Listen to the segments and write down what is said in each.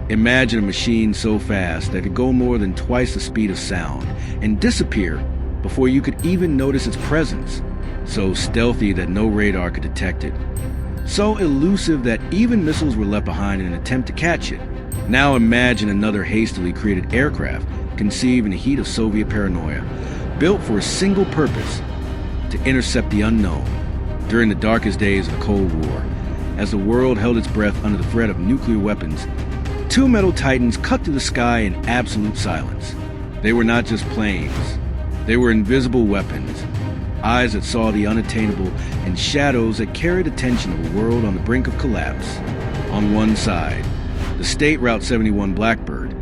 Imagine a machine so fast that it could go more than twice the speed of sound and disappear before you could even notice its presence. So stealthy that no radar could detect it. So elusive that even missiles were left behind in an attempt to catch it. Now imagine another hastily created aircraft conceived in the heat of Soviet paranoia, built for a single purpose: to intercept the unknown during the darkest days of the Cold War. As the world held its breath under the threat of nuclear weapons, two metal titans cut through the sky in absolute silence. They were not just planes. They were invisible weapons, eyes that saw the unattainable and shadows that carried the tension of a world on the brink of collapse. On one side, the State Route 71 Blackbird,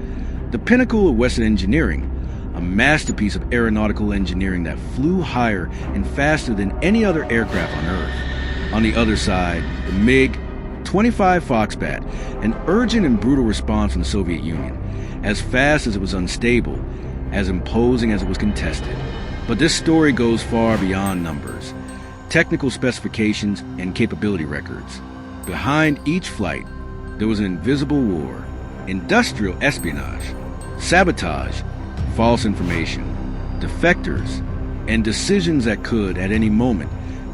the pinnacle of Western engineering, a masterpiece of aeronautical engineering that flew higher and faster than any other aircraft on Earth. On the other side, the MiG-25 Foxbat, an urgent and brutal response from the Soviet Union, as fast as it was unstable, as imposing as it was contested. But this story goes far beyond numbers, technical specifications, and capability records. Behind each flight, there was an invisible war, industrial espionage, sabotage, false information, defectors, and decisions that could, at any moment,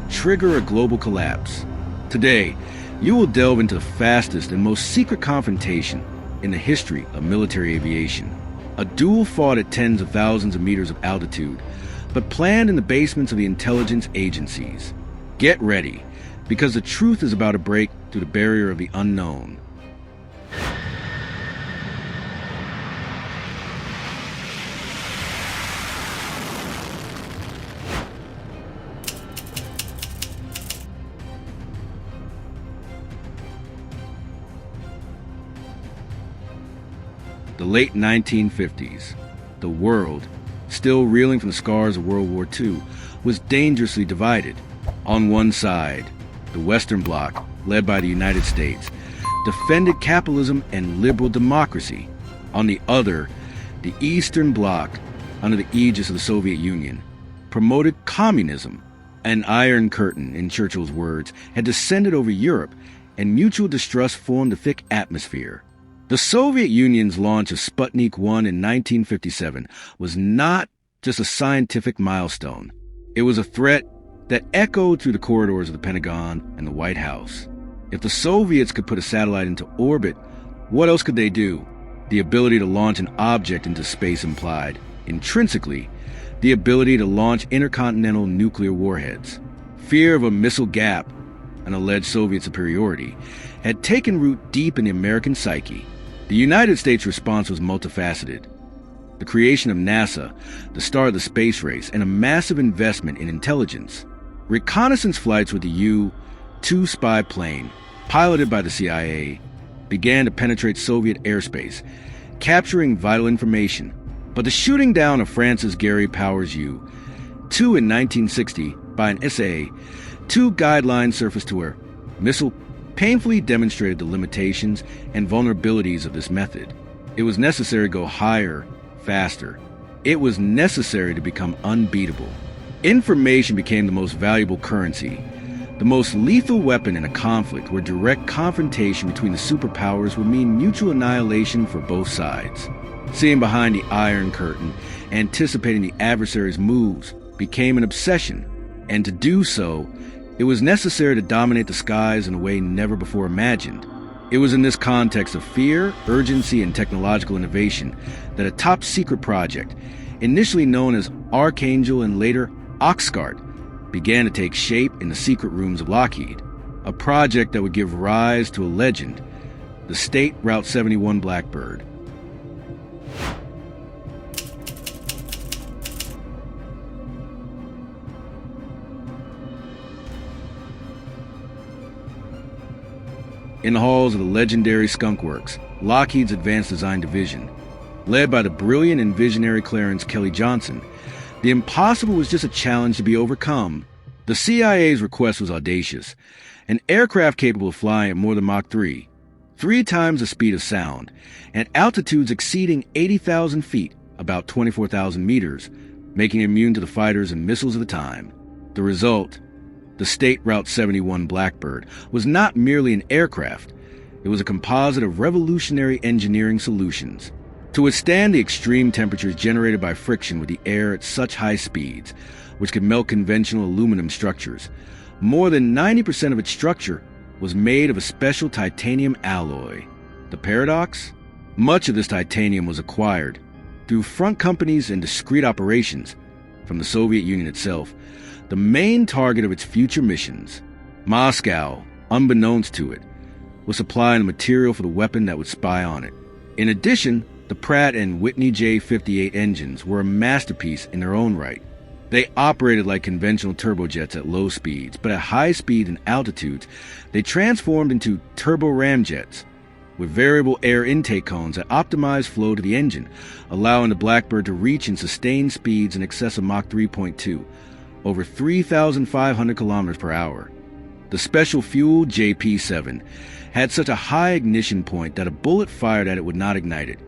trigger a global collapse. Today, you will delve into the fastest and most secret confrontation in the history of military aviation. A duel fought at tens of thousands of meters of altitude, but planned in the basements of the intelligence agencies. Get ready, because the truth is about to break through the barrier of the unknown. The late 1950s. The world, still reeling from the scars of World War II, was dangerously divided. On one side, the Western Bloc, led by the United States, defended capitalism and liberal democracy. On the other, the Eastern Bloc, under the aegis of the Soviet Union, promoted communism. An iron curtain, in Churchill's words, had descended over Europe, and mutual distrust formed a thick atmosphere. The Soviet Union's launch of Sputnik 1 in 1957 was not just a scientific milestone. It was a threat that echoed through the corridors of the Pentagon and the White House. If the Soviets could put a satellite into orbit, what else could they do? The ability to launch an object into space implied, intrinsically, the ability to launch intercontinental nuclear warheads. Fear of a missile gap, an alleged Soviet superiority, had taken root deep in the American psyche. The United States response was multifaceted. The creation of NASA, the start of the space race, and a massive investment in intelligence. Reconnaissance flights with the U-2 spy plane, piloted by the CIA, began to penetrate Soviet airspace, capturing vital information. But the shooting down of France's Gary Powers U-2 in 1960 by an SA-2 guideline surface to air missile painfully demonstrated the limitations and vulnerabilities of this method. It was necessary to go higher, faster. It was necessary to become unbeatable. Information became the most valuable currency, the most lethal weapon in a conflict where direct confrontation between the superpowers would mean mutual annihilation for both sides. Seeing behind the Iron Curtain, anticipating the adversary's moves, became an obsession, and to do so, it was necessary to dominate the skies in a way never before imagined. It was in this context of fear, urgency, and technological innovation that a top-secret project, initially known as Archangel and later Oxcart, began to take shape in the secret rooms of Lockheed. A project that would give rise to a legend, the State Route 71 Blackbird. In the halls of the legendary Skunk Works, Lockheed's Advanced Design Division, led by the brilliant and visionary Clarence Kelly Johnson, the impossible was just a challenge to be overcome. The CIA's request was audacious: an aircraft capable of flying at more than Mach 3, 3 times the speed of sound, and altitudes exceeding 80,000 feet, about 24,000 meters, making it immune to the fighters and missiles of the time. The result, the State Route 71 Blackbird, was not merely an aircraft. It was a composite of revolutionary engineering solutions to withstand the extreme temperatures generated by friction with the air at such high speeds, which could melt conventional aluminum structures. More than 90% of its structure was made of a special titanium alloy. The paradox? Much of this titanium was acquired through front companies and discrete operations from the Soviet Union itself, the main target of its future missions. Moscow, unbeknownst to it, was supplying the material for the weapon that would spy on it. In addition, the Pratt and Whitney J58 engines were a masterpiece in their own right. They operated like conventional turbojets at low speeds, but at high speed and altitudes, they transformed into turbo-ramjets with variable air intake cones that optimized flow to the engine, allowing the Blackbird to reach and sustain speeds in excess of Mach 3.2, over 3,500 kilometers per hour. The special fuel JP-7 had such a high ignition point that a bullet fired at it would not ignite it.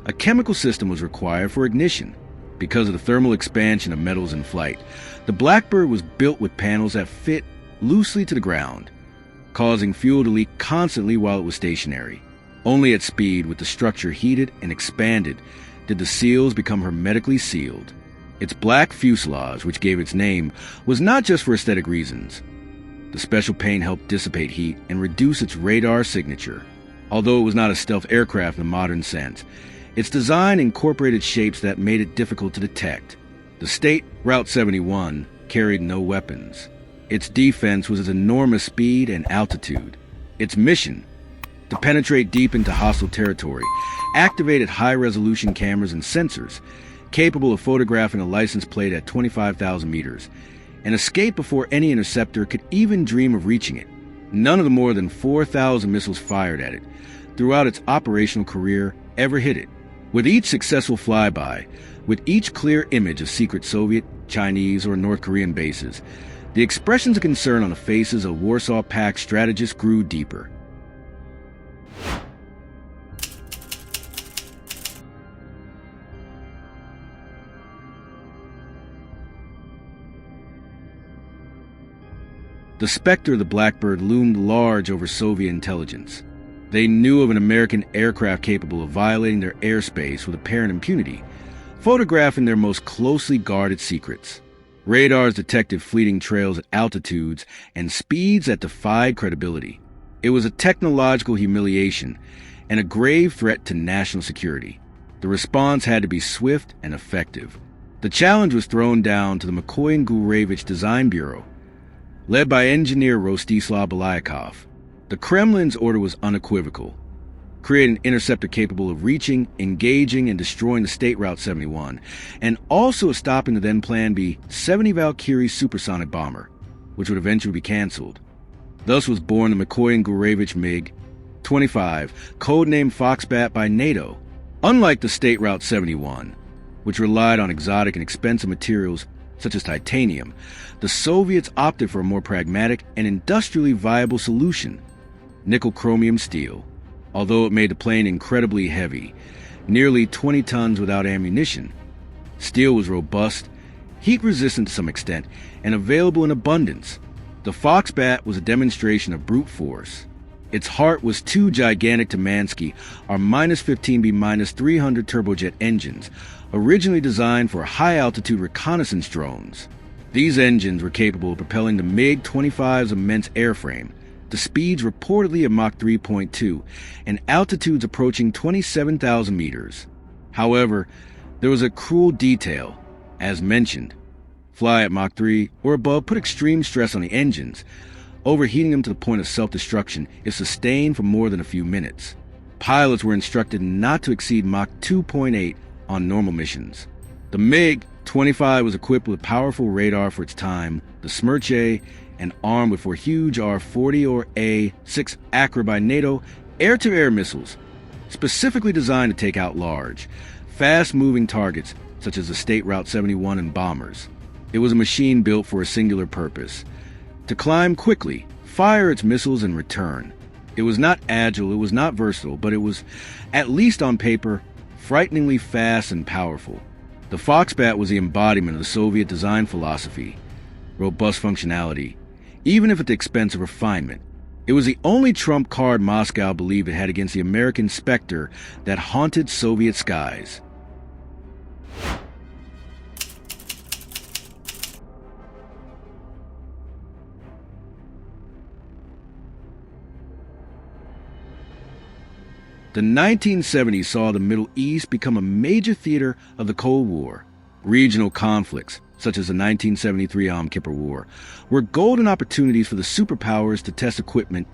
A chemical system was required for ignition. Because of the thermal expansion of metals in flight, the Blackbird was built with panels that fit loosely to the ground, causing fuel to leak constantly while it was stationary. Only at speed, with the structure heated and expanded, did the seals become hermetically sealed. Its black fuselage, which gave its name, was not just for aesthetic reasons. The special paint helped dissipate heat and reduce its radar signature. Although it was not a stealth aircraft in the modern sense, its design incorporated shapes that made it difficult to detect. The state Route 71 carried no weapons. Its defense was its enormous speed and altitude. Its mission, to penetrate deep into hostile territory, activated high-resolution cameras and sensors, capable of photographing a license plate at 25,000 meters, and escape before any interceptor could even dream of reaching it. None of the more than 4,000 missiles fired at it throughout its operational career ever hit it. With each successful flyby, with each clear image of secret Soviet, Chinese, or North Korean bases, the expressions of concern on the faces of Warsaw Pact strategists grew deeper. The specter of the Blackbird loomed large over Soviet intelligence. They knew of an American aircraft capable of violating their airspace with apparent impunity, photographing their most closely guarded secrets. Radars detected fleeting trails at altitudes and speeds that defied credibility. It was a technological humiliation and a grave threat to national security. The response had to be swift and effective. The challenge was thrown down to the McCoy and Gurevich Design Bureau, led by engineer Rostislav Belyakov. The Kremlin's order was unequivocal: create an interceptor capable of reaching, engaging, and destroying the State Route 71, and also stopping the then-planned B-70 Valkyrie supersonic bomber, which would eventually be canceled. Thus was born the McCoy and Gurevich MiG-25, codenamed Foxbat by NATO. Unlike the State Route 71, which relied on exotic and expensive materials such as titanium, the Soviets opted for a more pragmatic and industrially viable solution: nickel-chromium steel. Although it made the plane incredibly heavy, nearly 20 tons without ammunition, steel was robust, heat-resistant to some extent, and available in abundance. The Foxbat was a demonstration of brute force. Its heart was two gigantic Tamansky R-15B-300 turbojet engines, originally designed for high-altitude reconnaissance drones. These engines were capable of propelling the MiG-25's immense airframe to speeds reportedly of Mach 3.2 and altitudes approaching 27,000 meters. However, there was a cruel detail. As mentioned, fly at Mach 3 or above put extreme stress on the engines, overheating them to the point of self-destruction if sustained for more than a few minutes. Pilots were instructed not to exceed Mach 2.8 on normal missions. The MiG-25 was equipped with powerful radar for its time, the Smerch A, and armed with 4 huge R-40 or A-6 Acra by NATO air-to-air missiles, specifically designed to take out large, fast-moving targets such as the State Route 71 and bombers. It was a machine built for a singular purpose: to climb quickly, fire its missiles, and return. It was not agile, it was not versatile, but it was, at least on paper, frighteningly fast and powerful. The Foxbat was the embodiment of the Soviet design philosophy: robust functionality, even if at the expense of refinement. It was the only trump card Moscow believed it had against the American specter that haunted Soviet skies. The 1970s saw the Middle East become a major theater of the Cold War. Regional conflicts, such as the 1973 Yom Kippur War, were golden opportunities for the superpowers to test equipment,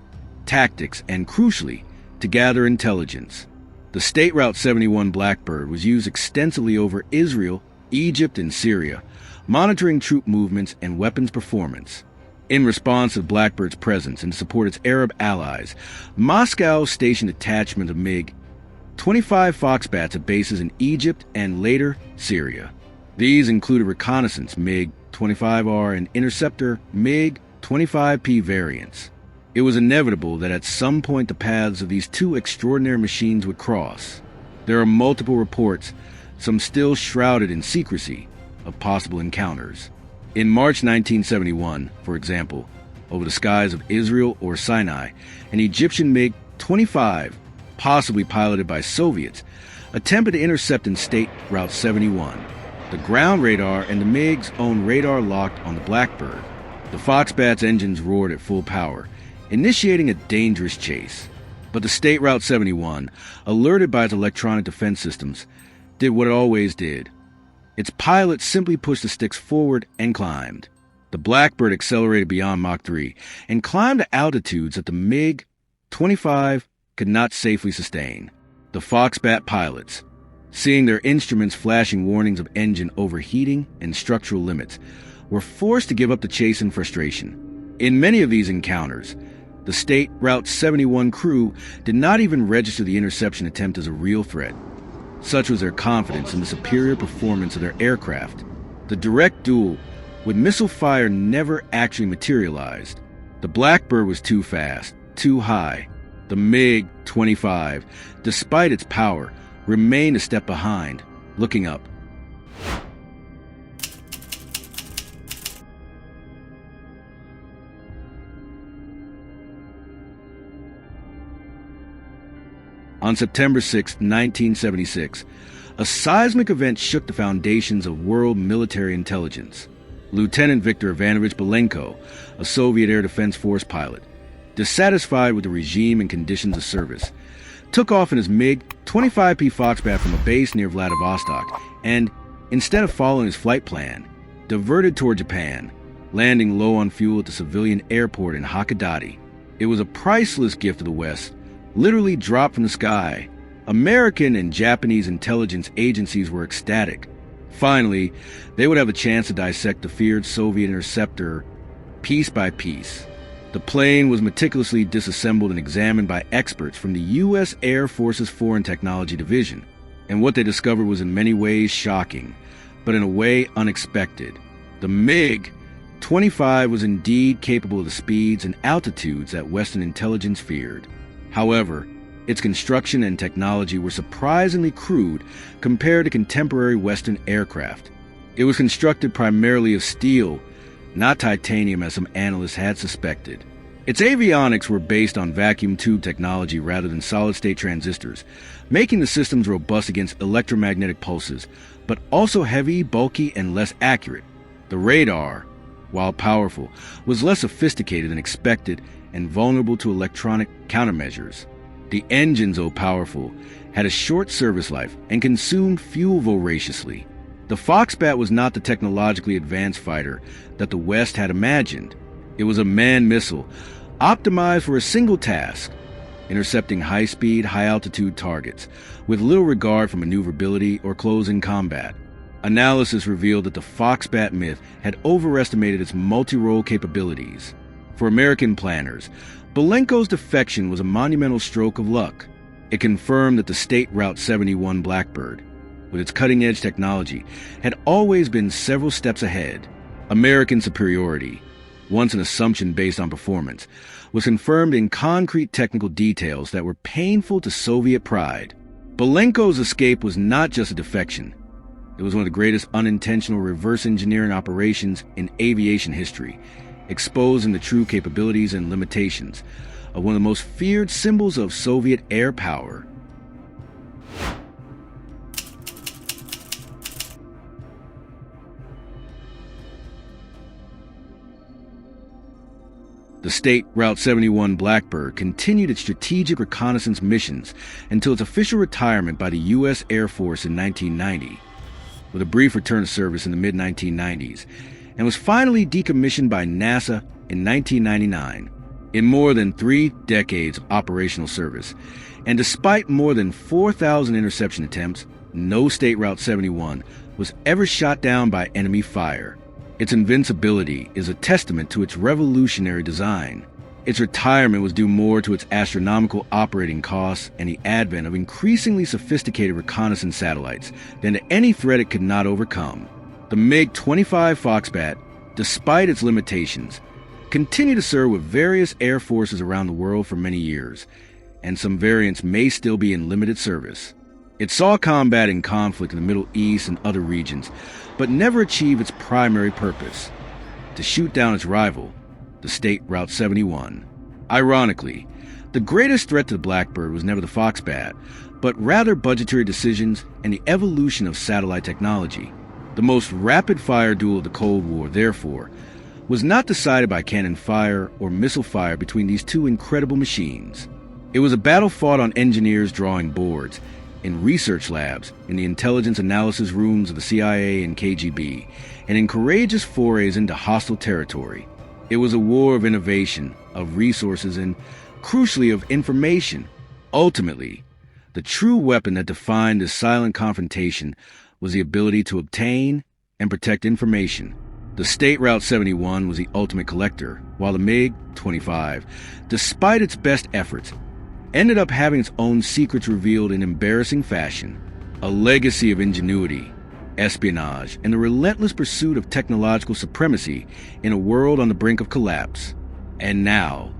tactics, and crucially, to gather intelligence. The State Route 71 Blackbird was used extensively over Israel, Egypt, and Syria, monitoring troop movements and weapons performance. In response to Blackbird's presence and to support its Arab allies, Moscow stationed a detachment of MiG-25 Foxbats at bases in Egypt and later Syria. These included reconnaissance MiG-25R and interceptor MiG-25P variants. It was inevitable that at some point the paths of these two extraordinary machines would cross. There are multiple reports, some still shrouded in secrecy, of possible encounters. In March 1971, for example, over the skies of Israel or Sinai, an Egyptian MiG-25, possibly piloted by Soviets, attempted to intercept in State Route 71. The ground radar and the MiG's own radar locked on the Blackbird. The Foxbat's engines roared at full power, initiating a dangerous chase. But the State Route 71, alerted by its electronic defense systems, did what it always did. Its pilot simply pushed the sticks forward and climbed. The Blackbird accelerated beyond Mach 3 and climbed to altitudes that the MiG-25 could not safely sustain. The Foxbat pilots, seeing their instruments flashing warnings of engine overheating and structural limits, were forced to give up the chase in frustration. In many of these encounters, the State Route 71 crew did not even register the interception attempt as a real threat. Such was their confidence in the superior performance of their aircraft. The direct duel with missile fire never actually materialized. The Blackbird was too fast, too high. The MiG-25, despite its power, remained a step behind, looking up. On September 6, 1976, a seismic event shook the foundations of world military intelligence. Lieutenant Viktor Ivanovich Belenko, a Soviet Air Defense Force pilot, dissatisfied with the regime and conditions of service, took off in his MiG-25P Foxbat from a base near Vladivostok and, instead of following his flight plan, diverted toward Japan, landing low on fuel at the civilian airport in Hakodate. It was a priceless gift to the West, literally dropped from the sky. American and Japanese intelligence agencies were ecstatic. Finally, they would have a chance to dissect the feared Soviet interceptor piece by piece. The plane was meticulously disassembled and examined by experts from the U.S. Air Force's Foreign Technology Division, and what they discovered was in many ways shocking, but in a way unexpected. The MiG-25 was indeed capable of the speeds and altitudes that Western intelligence feared. However, its construction and technology were surprisingly crude compared to contemporary Western aircraft. It was constructed primarily of steel, not titanium as some analysts had suspected. Its avionics were based on vacuum tube technology rather than solid-state transistors, making the systems robust against electromagnetic pulses, but also heavy, bulky, and less accurate. The radar, while powerful, was less sophisticated than expected and vulnerable to electronic countermeasures. The engines, though powerful, had a short service life and consumed fuel voraciously. The Foxbat was not the technologically advanced fighter that the West had imagined. It was a manned missile, optimized for a single task, intercepting high-speed, high-altitude targets, with little regard for maneuverability or close-in combat. Analysis revealed that the Foxbat myth had overestimated its multi-role capabilities. For American planners, Belenko's defection was a monumental stroke of luck. It confirmed that the State Route 71 Blackbird, with its cutting-edge technology, had always been several steps ahead. American superiority, once an assumption based on performance, was confirmed in concrete technical details that were painful to Soviet pride. Belenko's escape was not just a defection. It was one of the greatest unintentional reverse engineering operations in aviation history, exposing the true capabilities and limitations of one of the most feared symbols of Soviet air power. The state Route 71 Blackbird continued its strategic reconnaissance missions until its official retirement by the U.S. Air Force in 1990, with a brief return to service in the mid-1990s, and was finally decommissioned by NASA in 1999. In more than 3 decades of operational service, and despite more than 4,000 interception attempts, no State Route 71 was ever shot down by enemy fire. Its invincibility is a testament to its revolutionary design. Its retirement was due more to its astronomical operating costs and the advent of increasingly sophisticated reconnaissance satellites than to any threat it could not overcome. The MiG-25 Foxbat, despite its limitations, continued to serve with various air forces around the world for many years, and some variants may still be in limited service. It saw combat and conflict in the Middle East and other regions, but never achieved its primary purpose, to shoot down its rival, the State Route 71. Ironically, the greatest threat to the Blackbird was never the Foxbat, but rather budgetary decisions and the evolution of satellite technology. The most rapid-fire duel of the Cold War, therefore, was not decided by cannon fire or missile fire between these two incredible machines. It was a battle fought on engineers' drawing boards, in research labs, in the intelligence analysis rooms of the CIA and KGB, and in courageous forays into hostile territory. It was a war of innovation, of resources, and, crucially, of information. Ultimately, the true weapon that defined this silent confrontation was the ability to obtain and protect information. The State Route 71 was the ultimate collector, while the MiG-25, despite its best efforts, ended up having its own secrets revealed in embarrassing fashion. A legacy of ingenuity, espionage, and the relentless pursuit of technological supremacy in a world on the brink of collapse. And now,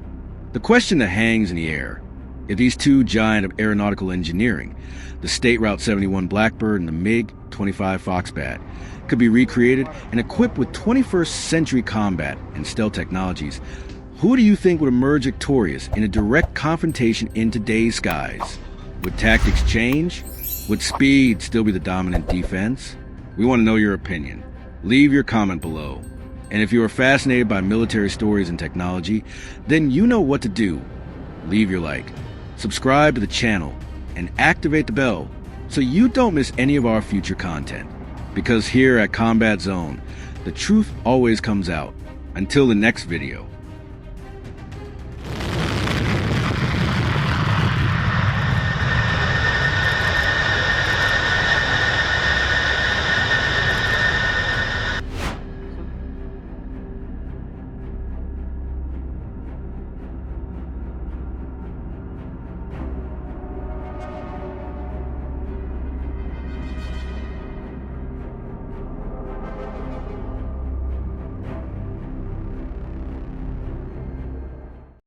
the question that hangs in the air: if these two giants of aeronautical engineering, the State Route 71 Blackbird and the MiG-25 Foxbat, could be recreated and equipped with 21st century combat and stealth technologies, who do you think would emerge victorious in a direct confrontation in today's skies? Would tactics change? Would speed still be the dominant defense? We want to know your opinion. Leave your comment below. And if you are fascinated by military stories and technology, then you know what to do. Leave your like, subscribe to the channel, and activate the bell so you don't miss any of our future content. Because here at Combat Zone, the truth always comes out. Until the next video.